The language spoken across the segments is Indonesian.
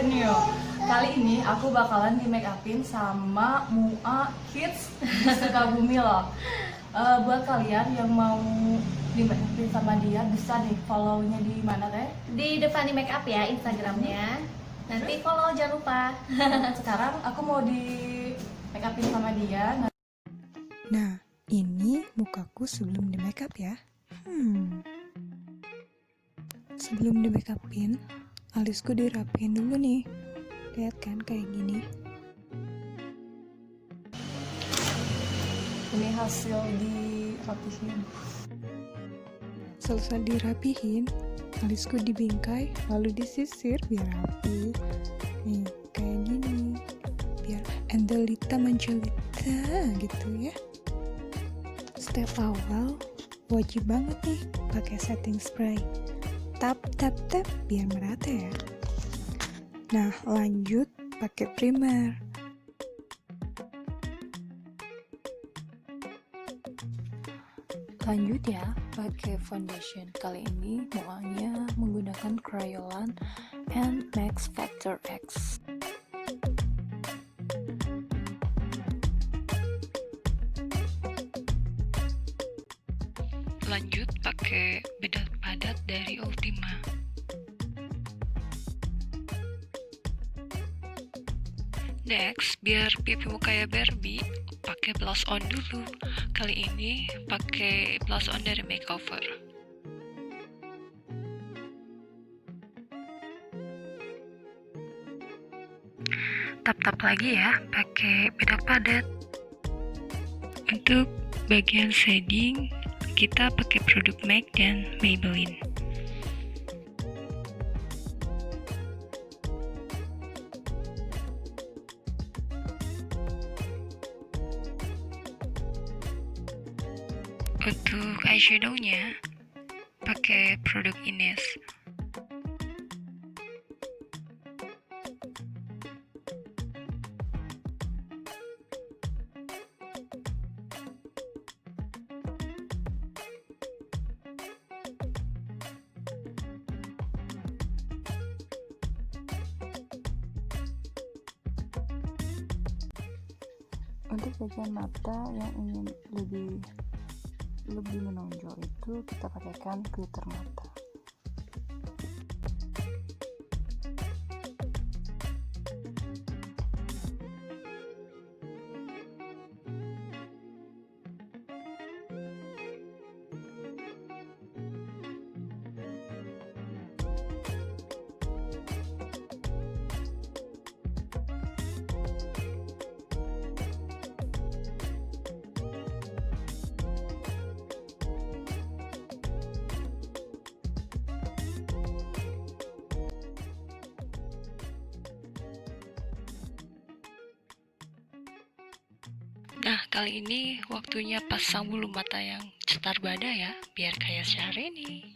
Makeupin Mua. Kali ini aku bakalan di makeupin sama Mua Kids di Sukabumi loh. Buat kalian yang mau di makeupin sama dia, bisa nih follow-nya di mana teh? Di depan di makeup ya Instagramnya. Nanti follow jangan lupa. Sekarang aku mau di makeupin sama dia. Nah, ini mukaku sebelum di makeup ya. Sebelum di makeupin, alisku dirapiin dulu nih. Lihat kan kayak gini. Ini hasil dirapihin. Selesai dirapihin, alisku dibingkai lalu disisir biar rapi. Nih, kayak gini. Biar endelita menjelita gitu ya. Step awal wajib banget nih pakai setting spray. Tap biar merata ya. Nah, lanjut pakai primer. Lanjut ya, pakai foundation. Kali ini muanya menggunakan kryolan and Max Factor X. Lanjut pakai bedak padat dari Ultima. Next, biar pipimu kayak Barbie, pakai blush on dulu. Kali ini pakai blush on dari makeover. Tap-tap lagi ya, pakai bedak padat. Untuk bagian shading, kita pakai produk MAC dan Maybelline. Untuk eyeshadow-nya, pakai produk Inez. Untuk bagian mata yang ingin lebih menonjol itu kita pakaikan glitter mata. Nah, kali ini waktunya pasang bulu mata yang cetar bada ya, biar kayak Syahrini.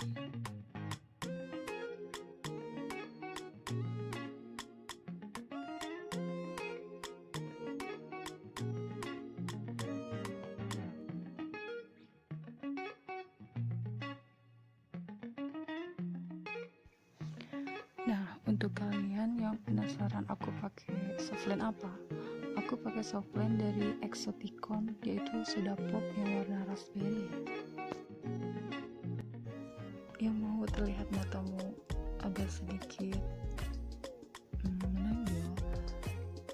Nah, untuk kalian yang penasaran aku pakai Soflens apa? Aku pakai Soflens dari Exoticon, yaitu soda pop yang warna raspberry. Yang mau terlihat matamu agak sedikit menonjol,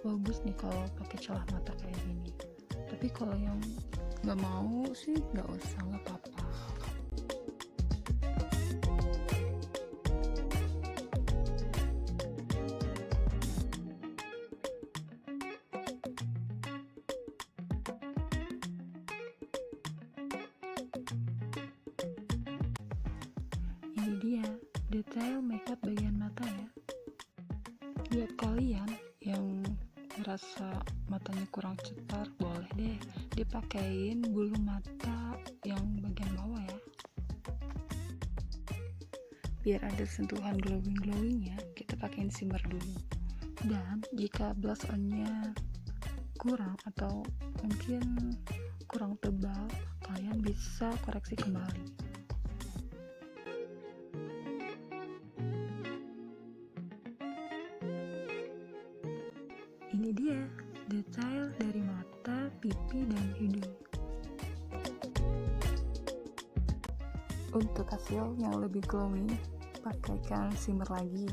bagus nih kalau pakai celah mata kayak gini. Tapi kalau yang nggak mau sih nggak usah, nggak apa-apa. Ini dia detail makeup bagian mata ya. Buat kalian yang merasa matanya kurang cetar, boleh deh dipakein bulu mata yang bagian bawah ya. Biar ada sentuhan glowing-glowingnya, kita pakein shimmer dulu. Dan jika blush on-nya kurang atau mungkin kurang tebal, kalian bisa koreksi kembali. Untuk hasil yang lebih glowing, pakaikan shimer lagi,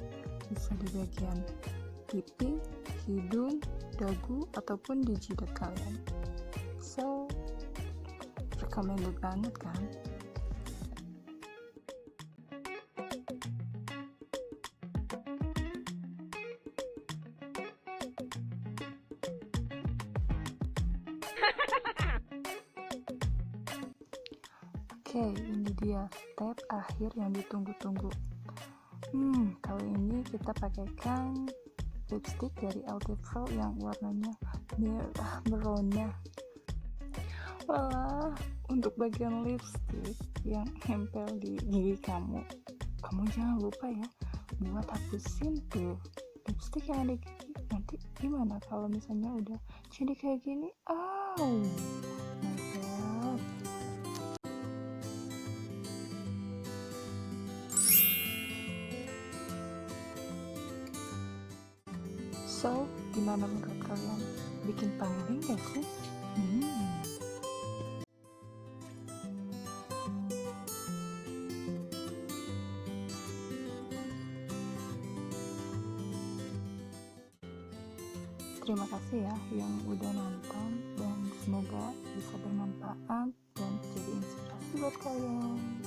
bisa di bagian pipi, hidung, dagu, ataupun di jidat kalian. So, recommended banget kan? Oke, ini dia step akhir yang ditunggu-tunggu. Kali ini kita pakaikan lipstik dari Ultima II yang warnanya merah merona. Walah, untuk bagian lipstik yang nempel di gigi kamu jangan lupa ya buat hapusin tuh lipstik yang ada di gigi. Nanti gimana kalau misalnya udah jadi kayak gini? Oh my god. So, gimana menurut kalian? Bikin pangling gak sih? Terima kasih ya yang udah nonton, dan semoga bisa bermanfaat dan jadi inspirasi buat kalian.